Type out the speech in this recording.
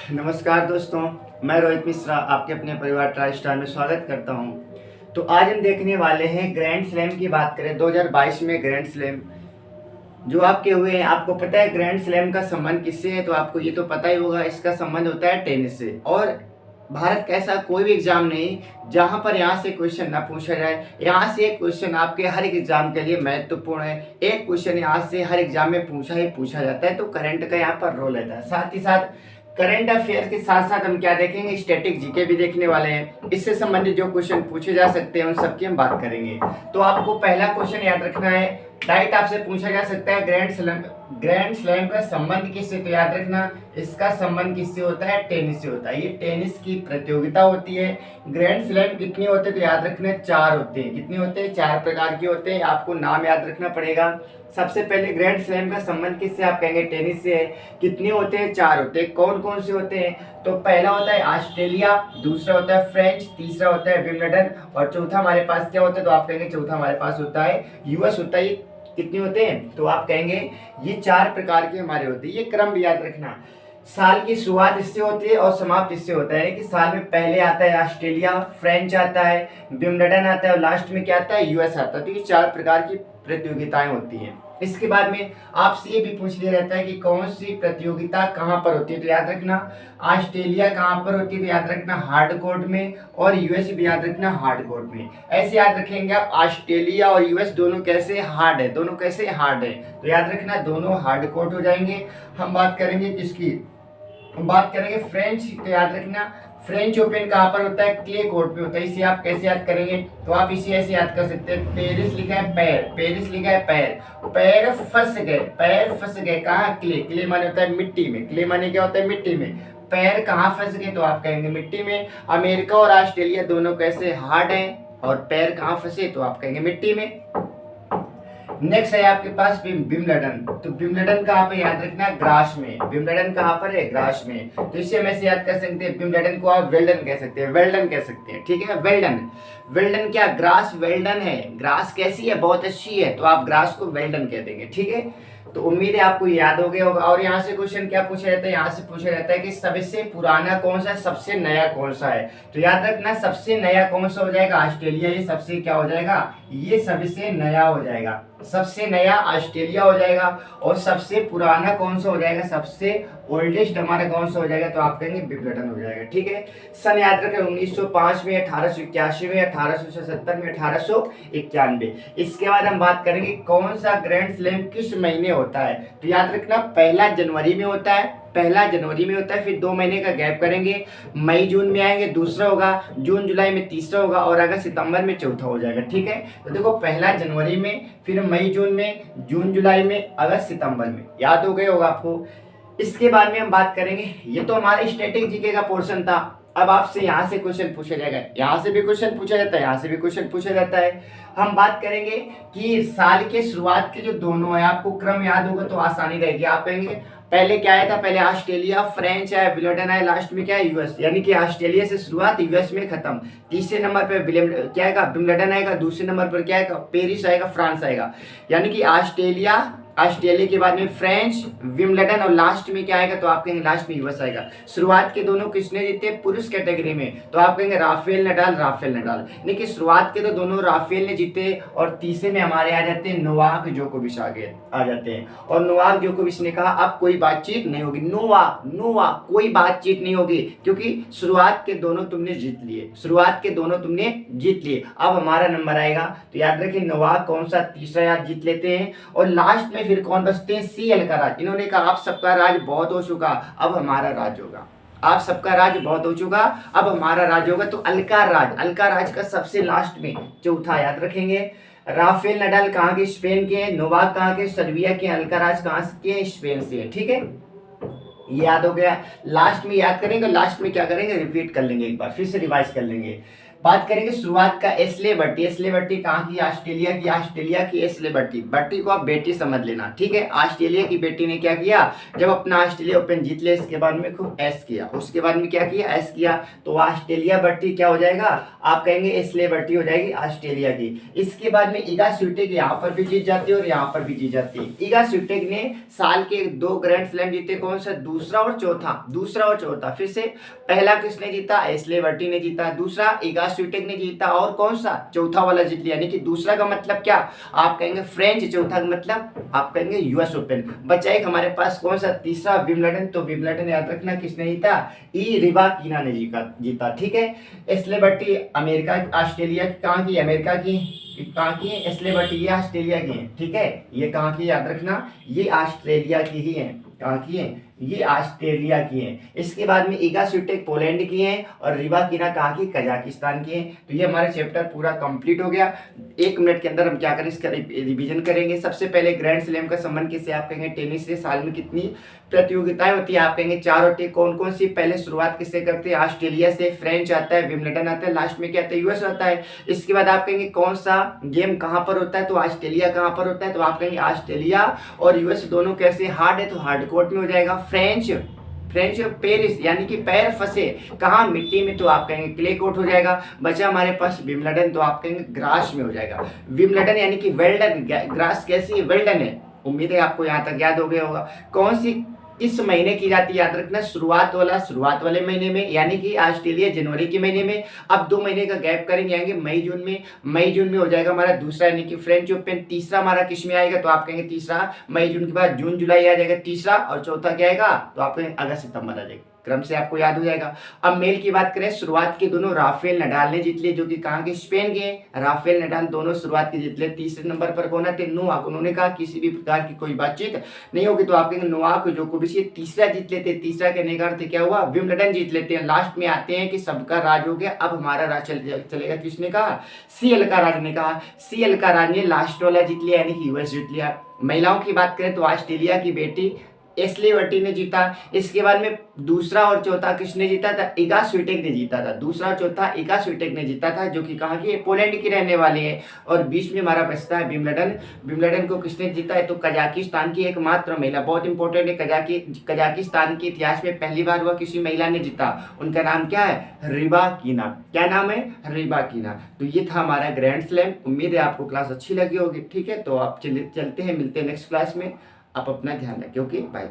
नमस्कार दोस्तों, मैं रोहित मिश्रा आपके अपने परिवार ट्राई स्टार में स्वागत करता हूं। तो आज हम देखने वाले हैं ग्रैंड स्लैम की बात करें 2022 में ग्रैंड स्लैम जो आपके हुए हैं। आपको पता है ग्रैंड स्लैम का संबंध किससे है? तो आपको ये तो पता ही होगा, इसका संबंध होता है टेनिस से। और भारत का ऐसा कोई भी एग्जाम नहीं जहां पर यहाँ से क्वेश्चन ना पूछा जाए। यहाँ से एक क्वेश्चन आपके हर एक एग्जाम के लिए महत्वपूर्ण है। एक क्वेश्चन यहाँ से हर एग्जाम में पूछा ही पूछा जाता है। तो करंट का यहाँ पर रोल रहता है। साथ ही साथ करंट अफेयर के साथ साथ हम क्या देखेंगे, स्टैटिक जीके भी देखने वाले हैं। इससे संबंधित जो क्वेश्चन पूछे जा सकते हैं उन सबकी हम बात करेंगे। तो आपको पहला क्वेश्चन याद रखना है, डायरेक्ट आपसे पूछा जा सकता है ग्रैंड स्लैम का संबंध किससे? तो याद रखना इसका संबंध किससे होता है? टेनिस से होता है। ये टेनिस की प्रतियोगिता होती है। ग्रैंड स्लैम कितने होते हैं? तो याद रखना 4 होते हैं। कितने होते हैं? 4 प्रकार के होते हैं। आपको नाम याद रखना पड़ेगा। सबसे पहले ग्रैंड स्लैम का संबंध किससे? आप कहेंगे टेनिस से है। कितने होते हैं? 4 होते हैं। कौन कौन से होते हैं? तो पहला होता है ऑस्ट्रेलिया, दूसरा होता है फ्रेंच, तीसरा होता है विंबलडन और चौथा हमारे पास क्या होता है? तो आप कहेंगे चौथा हमारे पास होता है यूएस होता है। कितने होते हैं? तो आप कहेंगे ये 4 प्रकार के हमारे होते हैं। ये क्रम भी याद रखना। साल की शुरुआत इससे होती है और समाप्त इससे होता है कि साल में पहले आता है ऑस्ट्रेलिया, फ्रेंच आता है, विंबलडन आता है और लास्ट में क्या आता है? यूएस आता है। तो ये 4 प्रकार की प्रतियोगिताएं होती हैं। इसके बाद में आपसे ये भी पूछ लिया रहता है कि कौन सी प्रतियोगिता कहाँ पर होती है? तो याद रखना ऑस्ट्रेलिया कहाँ पर होती है? तो याद रखना हार्ड कोर्ट में और यूएस भी याद रखना हार्ड कोर्ट में। ऐसे याद रखेंगे आप, ऑस्ट्रेलिया और यूएस दोनों कैसे हार्ड है, दोनों कैसे हार्ड है। तो याद रखना दोनों हार्ड कोर्ट हो जाएंगे। हम बात करेंगे किसकी? हम बात करेंगे फ्रेंच। तो याद रखना फ्रेंच ओपन कहाँ पर होता है? क्ले कोर्ट पे होता है। इसे आप कैसे याद करेंगे? तो आप इसे ऐसे याद कर सकते हैं, पेरिस लिखा है पैर, पेरिस लिखा है पैर, पैर फंस गए, पैर फंस गए कहाँ? क्ले, क्ले माने होता है मिट्टी में। क्ले माने क्या होता है? मिट्टी में। पैर कहाँ फंस गए? तो आप कहेंगे मिट्टी में। अमेरिका और ऑस्ट्रेलिया दोनों कैसे हार्ड है और पैर कहाँ फंसे? तो आप कहेंगे मिट्टी में। नेक्स्ट है आपके पास विंबलडन। तो विंबलडन कहाँ पे? याद रखना ग्रास में। विंबलडन कहाँ पर है? ग्रास में। तो इससे हम ऐसे याद कर सकते हैं, विंबलडन को आप वेल्डन कह सकते हैं, वेल्डन कह सकते हैं। ठीक है, वेल्डन। वेल्डन क्या? ग्रास वेल्डन है। ग्रास कैसी है? बहुत अच्छी है। तो आप ग्रास को वेल्डन कह देंगे। ठीक है, तो उम्मीद है आपको याद हो गया होगा। और यहाँ से क्वेश्चन क्या पूछा जाता है? यहाँ से पूछा जाता है कि सबसे पुराना कौन सा है, सबसे नया कौन सा है। तो याद रखना सबसे नया कौन सा हो जाएगा? ऑस्ट्रेलिया। ये सबसे क्या हो जाएगा? ये सबसे नया हो जाएगा। सबसे नया ऑस्ट्रेलिया हो जाएगा। और सबसे पुराना कौन सा हो जाएगा? सबसे ओल्डेस्ट हमारा कौन सा हो जाएगा? तो आप कहेंगे विंबलडन हो जाएगा। ठीक है, सन याद रखें 1905 में, 1881 में, 1877 में, 1891। इसके बाद हम बात करेंगे कौन सा ग्रैंड स्लैम किस महीने होता है। तो याद रखना पहला जनवरी में होता है, पहला जनवरी में होता है। फिर 2 महीने का गैप करेंगे, मई जून में आएंगे, दूसरा होगा, जून जुलाई में तीसरा होगा और अगस्त सितंबर में चौथा हो जाएगा। ठीक है, तो देखो पहला जनवरी में, फिर मई जून में, जून जुलाई में, अगस्त सितंबर में। याद हो गया होगा आपको। इसके बाद में हम बात करेंगे, ये तो हमारा स्टैटिक जीके का पोर्शन था। अब आपसे यहाँ से क्वेश्चन पूछा जाएगा, यहाँ से भी क्वेश्चन पूछा जाता है, यहाँ से भी क्वेश्चन पूछा जाता है। हम बात करेंगे कि साल के शुरुआत के जो दोनों है, आपको क्रम याद होगा तो आसानी रहेगी। आप कहेंगे पहले क्या आया था? पहले ऑस्ट्रेलिया, फ्रेंच है, विंबलडन है, लास्ट में क्या है? यूएस। यानी कि ऑस्ट्रेलिया से शुरुआत, यूएस में खत्म। तीसरे नंबर पे क्या आएगा? विंबलडन आएगा। दूसरे नंबर पर क्या आएगा? पेरिस आएगा, फ्रांस आएगा। यानी कि ऑस्ट्रेलिया के बाद में फ्रेंच, विंबलडन और लास्ट में क्या आएगा? तो आप कहेंगे लास्ट में यूएस आएगा। शुरुआत के दोनों किसने जीते? पुरुष कैटेगरी में। तो आप कहेंगे राफेल नडाल, राफेल नडाल। यानी कि शुरुआत के तो दोनों राफेल ने जीते और तीसरे में हमारे आ जाते हैं नोवाक जोकोविच आगे आ जाते हैं। और नोवाक जोकोविच ने कहा अब कोई बातचीत नहीं होगी। नोवा कोई बातचीत नहीं होगी, क्योंकि शुरुआत के दोनों तुमने जीत लिए, शुरुआत के दोनों तुमने जीत लिए, अब हमारा नंबर आएगा। तो याद रखिए नोवाक कौन सा? तीसरा याद जीत लेते हैं। और लास्ट में फिर कौन बचते हैं? सीएल का राज। इन्होंने कहा आप सबका राज बहुत हो चुका, अब हमारा राज होगा। आप सबका राज बहुत हो चुका, अब हमारा राज होगा। तो अलका राज का सबसे लास्ट में चौथा याद रखेंगे। राफेल नडाल कहाँ के? स्पेन के। नोवाक कहाँ के? सर्बिया के। अलका राज कहाँ के? स्पेन से। ठीक है, याद हो गया। लास्ट में याद करेंगे, लास्ट में क्या करेंगे? रिपीट कर लेंगे, एक बार फिर से रिवाइज कर लेंगे। बात करेंगे शुरुआत का एशले बर्टी। एशले बर्टी कहाँ की? ऑस्ट्रेलिया की। ऑस्ट्रेलिया की एशले बर्टी। बर्टी को आप बेटी समझ लेना, ठीक है। ऑस्ट्रेलिया की बेटी ने क्या किया, जब अपना ऑस्ट्रेलिया ओपन जीत लिया, इसके बाद में खूब ऐश किया, उसके बाद में क्या किया, ऐश किया, तो ऑस्ट्रेलिया बर्टी क्या हो जाएगा, आप कहेंगे एशले बर्टी हो जाएगी ऑस्ट्रेलिया की। इसके बाद में इगा स्विटेक यहाँ पर भी जीत जाती है और यहाँ पर भी जीत जाती है। इगा स्विटेक ने साल के 2 ग्रैंड स्लैम जीते, कौन सा? दूसरा और चौथा। दूसरा और चौथा। फिर से पहला किसने जीता? एशले बर्टी ने जीता। दूसरा इगा स्विटेक ने जीता, और कौन सा? चौथा वाला जीत लिया। यानी कि दूसरा का मतलब क्या, आप कहेंगे फ्रेंच, चौथा का मतलब आप कहेंगे यूएस ओपन। बचा एक हमारे पास कौन सा? तीसरा विंबलडन। तो विंबलडन याद रखना किसने जीता? ई रिबाकिना ने जीता, ठीक है। एशले बर्टी अमेरिका, ऑस्ट्रेलिया की, कहाँ की? अमेरिका की। कहाँ की है एशले बर्टी? ये ऑस्ट्रेलिया की है, ठीक है। ये कहाँ की? याद रखना, ये ऑस्ट्रेलिया की ही है। कहाँ की है? ये ऑस्ट्रेलिया की है। इसके बाद में इगा स्विटेक पोलैंड की है और रिबाकिना कहाँ की? कजाकिस्तान की है। तो ये हमारा चैप्टर पूरा कंप्लीट हो गया। 1 मिनट के अंदर हम क्या करें, इसका रिवीजन करेंगे। सबसे पहले ग्रैंड स्लैम का संबंध किससे? आप कहेंगे टेनिस से। साल में कितनी प्रतियोगिताएं होती है? आप कहेंगे 4 होती है। कौन कौन सी? पहले शुरुआत किससे करते हैं? ऑस्ट्रेलिया से। फ्रेंच आता है, विंबलडन आता है, लास्ट में क्या आता है? यूएस आता है। इसके बाद आप कहेंगे कौन सा गेम कहाँ पर होता है? तो ऑस्ट्रेलिया कहाँ पर होता है? तो आप कहेंगे ऑस्ट्रेलिया और यूएस दोनों कैसे? हार्ड है, तो हार्ड कोर्ट में हो जाएगा। फ्रेंच पेरिस, यानी कि पैर फंसे कहाँ? मिट्टी में, तो आप कहेंगे क्ले कोर्ट हो जाएगा। बचा हमारे पास विंबलडन, तो आप कहेंगे ग्रास में हो जाएगा। विंबलडन यानी कि वेल्डन, ग्रास कैसी? वेल्डन है। उम्मीद है आपको यहाँ तक याद हो गया होगा। कौन सी किस महीने की जाती है? याद रखना शुरुआत वाले महीने में, यानी कि ऑस्ट्रेलिया जनवरी के महीने में। अब 2 महीने का गैप करेंगे, आएंगे मई जून में। मई जून में हो जाएगा हमारा दूसरा, यानी कि फ्रेंच ओपन। तीसरा हमारा किस में आएगा? तो आप कहेंगे तीसरा मई जून के बाद जून जुलाई आ जाएगा तीसरा, और चौथा क्या आएगा? तो आप कहेंगे अगस्त सितंबर आ जाएगा। क्रम से आपको याद हो जाएगा। अब मेल की बात करें, शुरुआत के दोनों राफेल नडाल ने जीत लिए, जो कि कहाँ के? स्पेन के। राफेल नडाल दोनों शुरुआत के जीत लिए। तीसरे नंबर पर कौन थे? नोवाक। उन्होंने कहा किसी भी प्रकार की कोई बातचीत नहीं होगी, तो आप कहेंगे नोवाक जोकोविच ये तीसरा जीत लेते। तीसरा कहने का अर्थ क्या हुआ? विंबलडन जीत लेते हैं। लास्ट में आते हैं कि सबका राज हो गया, अब हमारा राज चलेगा। किसने कहा? सी अल्काराज ने कहा। सी अल्काराज ने लास्ट वाला जीत लिया, यानी कि यूएस जीत लिया। महिलाओं की बात करें तो ऑस्ट्रेलिया की बेटी एशले बर्टी ने जीता। इसके बाद में दूसरा और चौथा किसने जीता था? इगा स्विटेक ने जीता था। दूसरा और चौथा इगा स्विटेक ने जीता था, जो कि कहाँ की? पोलैंड की रहने वाली है। और बीच में हमारा बचता है विंबलडन। विंबलडन को किसने जीता है? तो कजाकिस्तान की एकमात्र महिला, बहुत इंपॉर्टेंट है। कजाकिस्तान के इतिहास में पहली बार हुआ किसी महिला ने जीता। उनका नाम क्या है? रिबाकिना। क्या नाम है? रिबाकिना। तो ये था हमारा ग्रैंड स्लैम। उम्मीद है आपको क्लास अच्छी लगी होगी, ठीक है। तो आप चलते हैं, मिलते हैं नेक्स्ट क्लास में। आप अपना ध्यान रखें। Okay, bye.